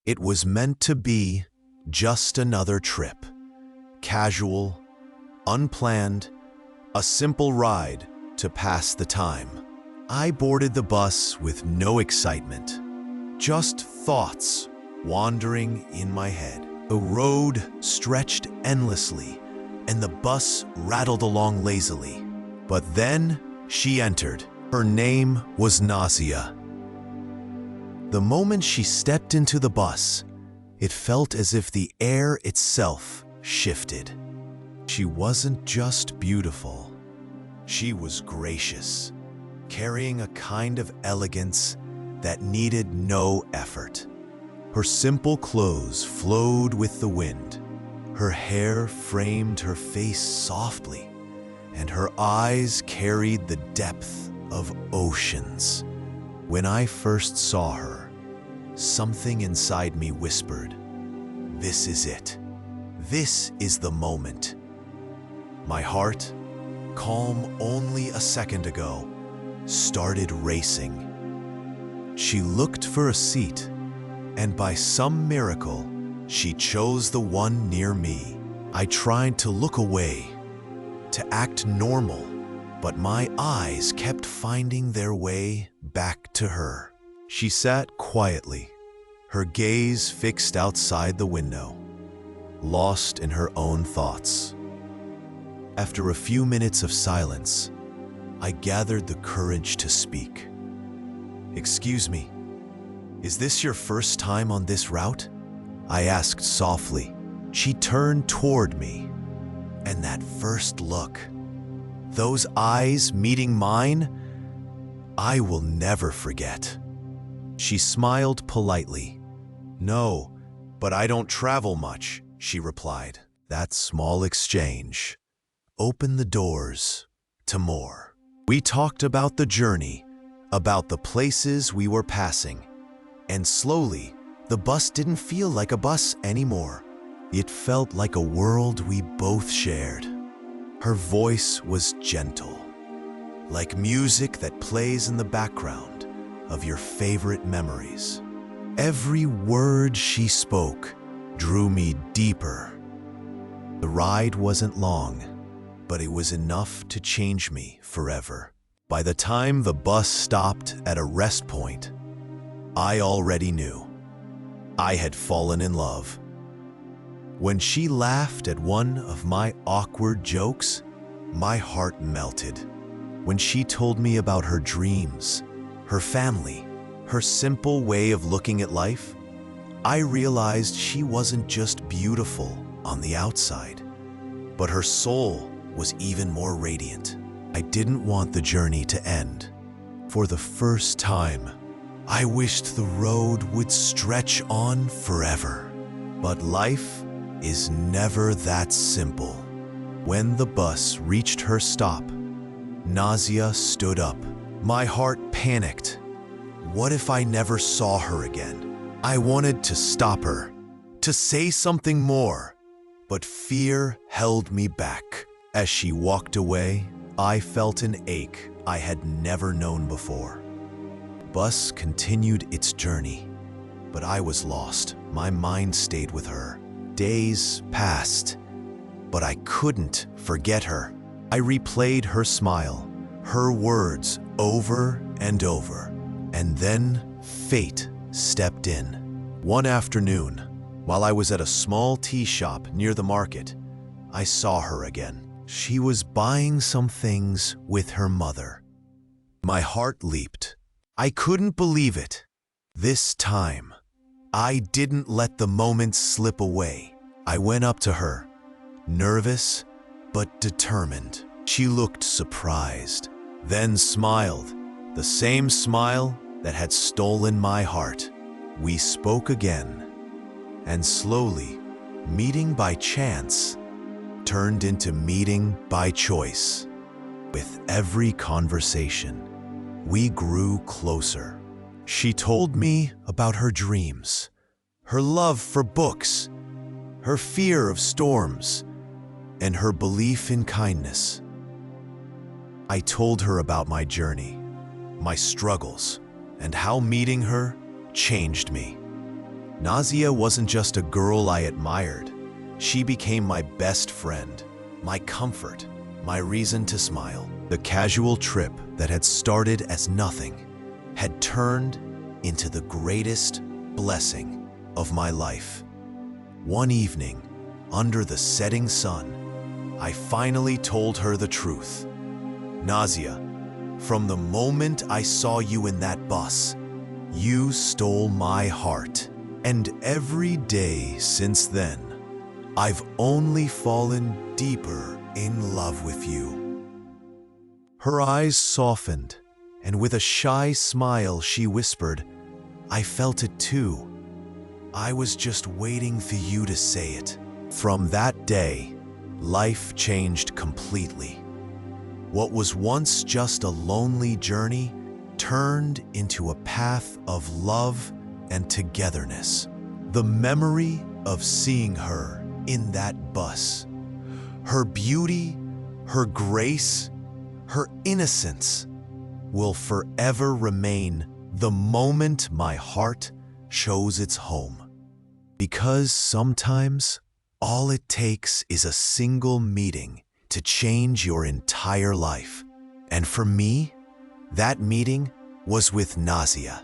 It was meant to be just another trip. Casual, unplanned, a simple ride to pass the time. I boarded the bus with no excitement, just thoughts wandering in my head. The road stretched endlessly, and the bus rattled along lazily. But then she entered. Her name was Nazia. The moment she stepped into the bus, it felt as if the air itself shifted. She wasn't just beautiful. She was gracious, carrying a kind of elegance that needed no effort. Her simple clothes flowed with the wind. Her hair framed her face softly, and her eyes carried the depth of oceans. When I first saw her, something inside me whispered, "This is it. This is the moment." My heart, calm only a second ago, started racing. She looked for a seat, and by some miracle, she chose the one near me. I tried to look away, to act normal, but my eyes kept finding their way back to her. She sat quietly, her gaze fixed outside the window, lost in her own thoughts. After a few minutes of silence, I gathered the courage to speak. "Excuse me, is this your first time on this route?" I asked softly. She turned toward me, and that first look, those eyes meeting mine, I will never forget. She smiled politely. "No, but I don't travel much," she replied. That small exchange opened the doors to more. We talked about the journey, about the places we were passing, and slowly, the bus didn't feel like a bus anymore. It felt like a world we both shared. Her voice was gentle, like music that plays in the background of your favorite memories. Every word she spoke drew me deeper. The ride wasn't long, but it was enough to change me forever. By the time the bus stopped at a rest point, I already knew I had fallen in love. When she laughed at one of my awkward jokes, my heart melted. When she told me about her dreams, her family, her simple way of looking at life, I realized she wasn't just beautiful on the outside, but her soul was even more radiant. I didn't want the journey to end. For the first time, I wished the road would stretch on forever. But life is never that simple. When the bus reached her stop, Nazia stood up. My heart panicked. What if I never saw her again? I wanted to stop her, to say something more, but fear held me back. As she walked away, I felt an ache I had never known before. The bus continued its journey, but I was lost. My mind stayed with her. Days passed, but I couldn't forget her. I replayed her smile, her words over and over, and then fate stepped in. One afternoon, while I was at a small tea shop near the market, I saw her again. She was buying some things with her mother. My heart leaped. I couldn't believe it. This time, I didn't let the moment slip away. I went up to her, nervous but determined. She looked surprised, then smiled, the same smile that had stolen my heart. We spoke again, and slowly, meeting by chance turned into meeting by choice. With every conversation, we grew closer. She told me about her dreams, her love for books, her fear of storms, and her belief in kindness. I told her about my journey, my struggles, and how meeting her changed me. Nazia wasn't just a girl I admired. She became my best friend, my comfort, my reason to smile. The casual trip that had started as nothing had turned into the greatest blessing of my life. One evening, under the setting sun, I finally told her the truth. Nazia, from the moment I saw you in that bus, you stole my heart. And every day since then, I've only fallen deeper in love with you. Her eyes softened, and with a shy smile she whispered, I felt it too. I was just waiting for you to say it. From that day, life changed completely. What was once just a lonely journey turned into a path of love and togetherness. The memory of seeing her in that bus, her beauty, her grace, her innocence, will forever remain the moment my heart chose its home. Because sometimes all it takes is a single meeting to change your entire life. And for me, that meeting was with Nazia.